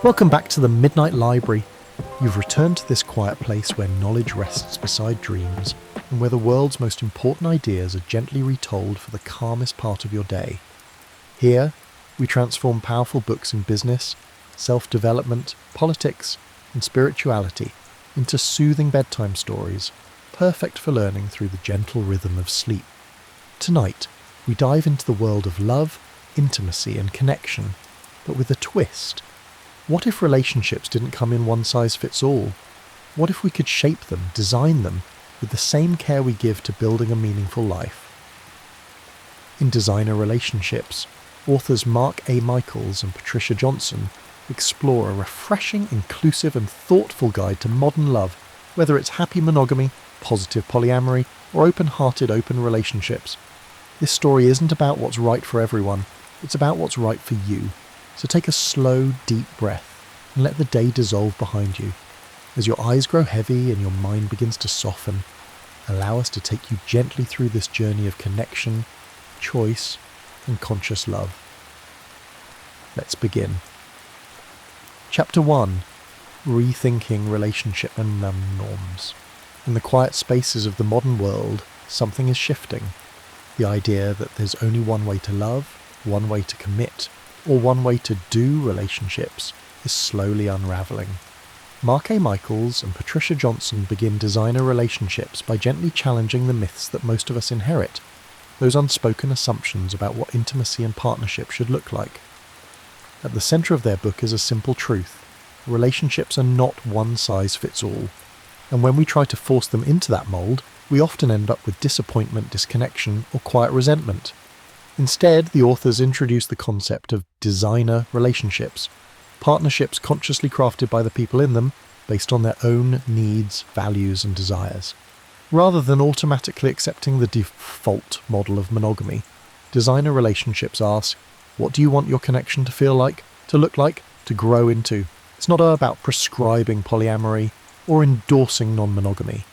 Welcome back to the Midnight Library. You've returned to this quiet place where knowledge rests beside dreams, and where the world's most important ideas are gently retold for the calmest part of your day. Here, we transform powerful books in business, self-development, politics, and spirituality into soothing bedtime stories, perfect for learning through the gentle rhythm of sleep. Tonight, we dive into the world of love, intimacy, and connection, but with a twist. What if relationships didn't come in one size fits all? What if we could shape them, design them, with the same care we give to building a meaningful life? In Designer Relationships, authors Mark A. Michaels and Patricia Johnson explore a refreshing, inclusive, and thoughtful guide to modern love, whether it's happy monogamy, positive polyamory, or open-hearted open relationships. This story isn't about what's right for everyone, it's about what's right for you. So take a slow, deep breath and let the day dissolve behind you. As your eyes grow heavy and your mind begins to soften, allow us to take you gently through this journey of connection, choice, and conscious love. Let's begin. Chapter 1. Rethinking Relationship and Norms. In the quiet spaces of the modern world, something is shifting. The idea that there's only one way to love, one way to commit, or one way to do relationships is slowly unravelling. Mark A. Michaels and Patricia Johnson begin Designer Relationships by gently challenging the myths that most of us inherit, those unspoken assumptions about what intimacy and partnership should look like. At the centre of their book is a simple truth: relationships are not one size fits all, and when we try to force them into that mould, we often end up with disappointment, disconnection, or quiet resentment. Instead, the authors introduce the concept of designer relationships, partnerships consciously crafted by the people in them based on their own needs, values, and desires. Rather than automatically accepting the default model of monogamy, designer relationships ask, what do you want your connection to feel like, to look like, to grow into? It's not about prescribing polyamory or endorsing non-monogamy.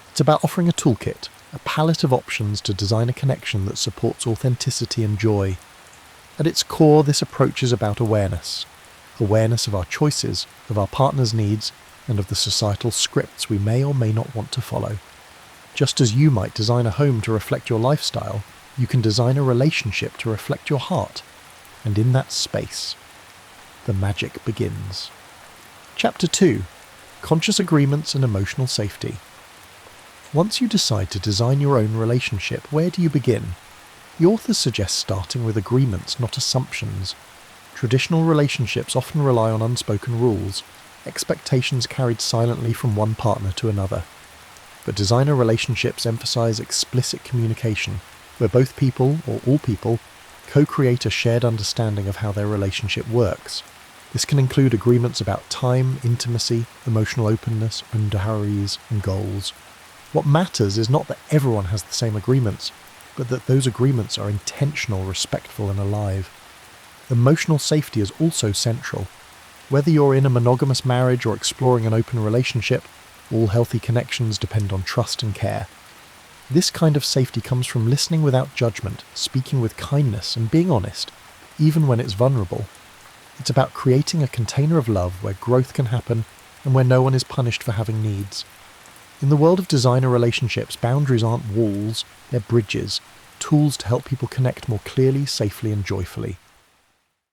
It's about offering a toolkit, a palette of options to design a connection that supports authenticity and joy. At its core, this approach is about awareness. Awareness of our choices, of our partner's needs, and of the societal scripts we may or may not want to follow. Just as you might design a home to reflect your lifestyle, you can design a relationship to reflect your heart. And in that space, the magic begins. Chapter 2. Conscious Agreements and Emotional Safety. Once you decide to design your own relationship, where do you begin? The authors suggest starting with agreements, not assumptions. Traditional relationships often rely on unspoken rules, expectations carried silently from one partner to another. But designer relationships emphasize explicit communication, where both people, or all people, co-create a shared understanding of how their relationship works. This can include agreements about time, intimacy, emotional openness, boundaries, and goals. What matters is not that everyone has the same agreements, but that those agreements are intentional, respectful, and alive. Emotional safety is also central. Whether you're in a monogamous marriage or exploring an open relationship, all healthy connections depend on trust and care. This kind of safety comes from listening without judgment, speaking with kindness, and being honest, even when it's vulnerable. It's about creating a container of love where growth can happen and where no one is punished for having needs. In the world of designer relationships, boundaries aren't walls, they're bridges, tools to help people connect more clearly, safely, and joyfully.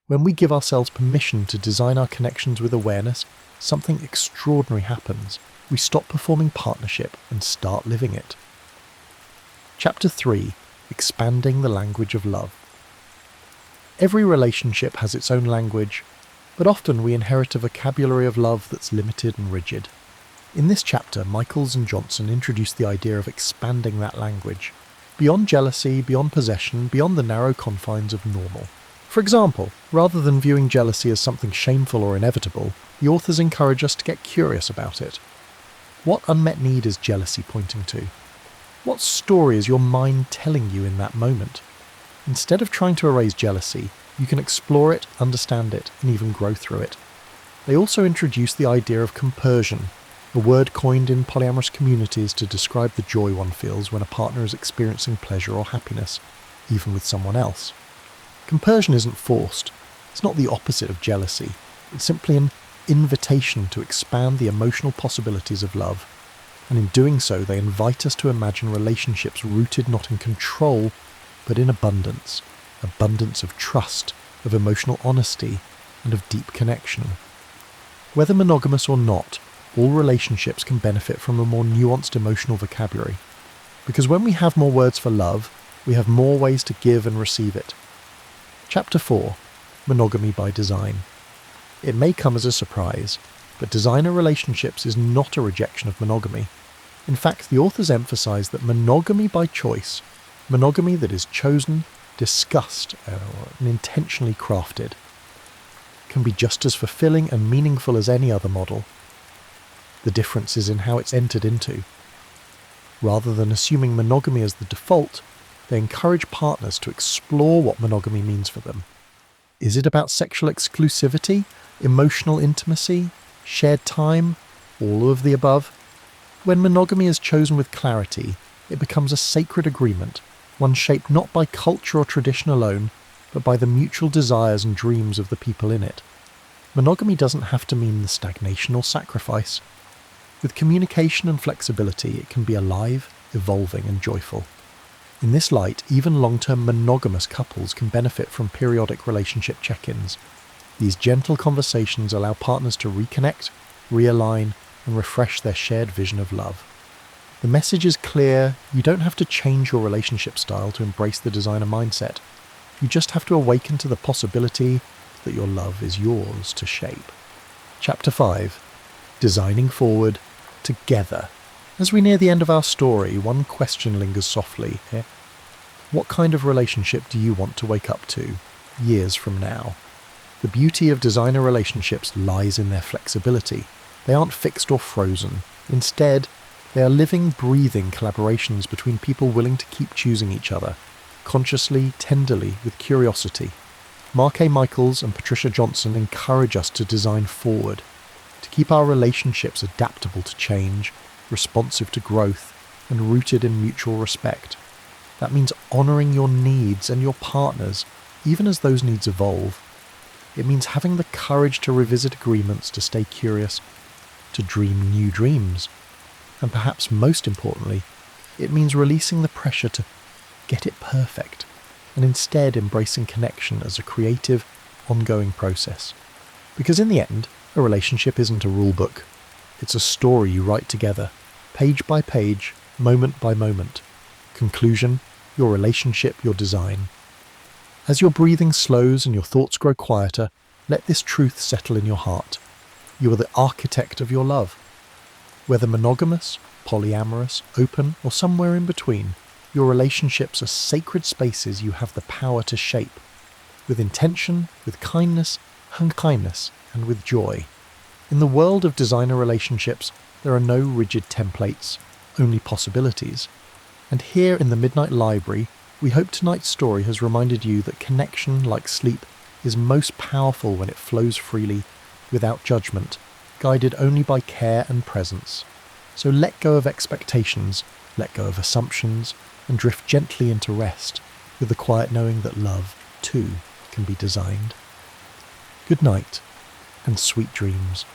When we give ourselves permission to design our connections with awareness, something extraordinary happens. We stop performing partnership and start living it. Chapter 3. Expanding the Language of Love. Every relationship has its own language, but often we inherit a vocabulary of love that's limited and rigid. In this chapter, Michaels and Johnson introduce the idea of expanding that language, beyond jealousy, beyond possession, beyond the narrow confines of normal. For example, rather than viewing jealousy as something shameful or inevitable, the authors encourage us to get curious about it. What unmet need is jealousy pointing to? What story is your mind telling you in that moment? Instead of trying to erase jealousy, you can explore it, understand it, and even grow through it. They also introduce the idea of compersion, a word coined in polyamorous communities to describe the joy one feels when a partner is experiencing pleasure or happiness, even with someone else. Compersion isn't forced. It's not the opposite of jealousy. It's simply an invitation to expand the emotional possibilities of love, and in doing so they invite us to imagine relationships rooted not in control, but in abundance of trust, of emotional honesty, and of deep connection. Whether monogamous or not, all relationships can benefit from a more nuanced emotional vocabulary, because when we have more words for love, we have more ways to give and receive it. Chapter 4. Monogamy by Design. It may come as a surprise, but designer relationships is not a rejection of monogamy. In fact, the authors emphasize that monogamy by choice, monogamy that is chosen, discussed, and intentionally crafted, can be just as fulfilling and meaningful as any other model. The difference is in how it's entered into. Rather than assuming monogamy as the default, they encourage partners to explore what monogamy means for them. Is it about sexual exclusivity, emotional intimacy, shared time, all of the above? When monogamy is chosen with clarity, it becomes a sacred agreement, one shaped not by culture or tradition alone, but by the mutual desires and dreams of the people in it. Monogamy doesn't have to mean the stagnation or sacrifice. With communication and flexibility, it can be alive, evolving, and joyful. In this light, even long-term monogamous couples can benefit from periodic relationship check-ins. These gentle conversations allow partners to reconnect, realign, and refresh their shared vision of love. The message is clear: you don't have to change your relationship style to embrace the designer mindset. You just have to awaken to the possibility that your love is yours to shape. Chapter 5. Designing Forward Together. As we near the end of our story, one question lingers softly here. What kind of relationship do you want to wake up to years from now? The beauty of designer relationships lies in their flexibility. They aren't fixed or frozen. Instead, they are living, breathing collaborations between people willing to keep choosing each other, consciously, tenderly, with curiosity. Mark A. Michaels and Patricia Johnson encourage us to design forward, to keep our relationships adaptable to change, responsive to growth, and rooted in mutual respect. That means honouring your needs and your partners, even as those needs evolve. It means having the courage to revisit agreements, to stay curious, to dream new dreams. And perhaps most importantly, it means releasing the pressure to get it perfect, and instead embracing connection as a creative, ongoing process. Because in the end, a relationship isn't a rule book. It's a story you write together, page by page, moment by moment. Conclusion: your relationship, your design. As your breathing slows and your thoughts grow quieter, let this truth settle in your heart. You are the architect of your love. Whether monogamous, polyamorous, open, or somewhere in between, your relationships are sacred spaces you have the power to shape, with intention, with kindness, and with joy. In the world of designer relationships, there are no rigid templates, only possibilities. And here in the Midnight Library, we hope tonight's story has reminded you that connection, like sleep, is most powerful when it flows freely, without judgment, guided only by care and presence. So let go of expectations, let go of assumptions, and drift gently into rest, with the quiet knowing that love, too, can be designed. Good night, and sweet dreams.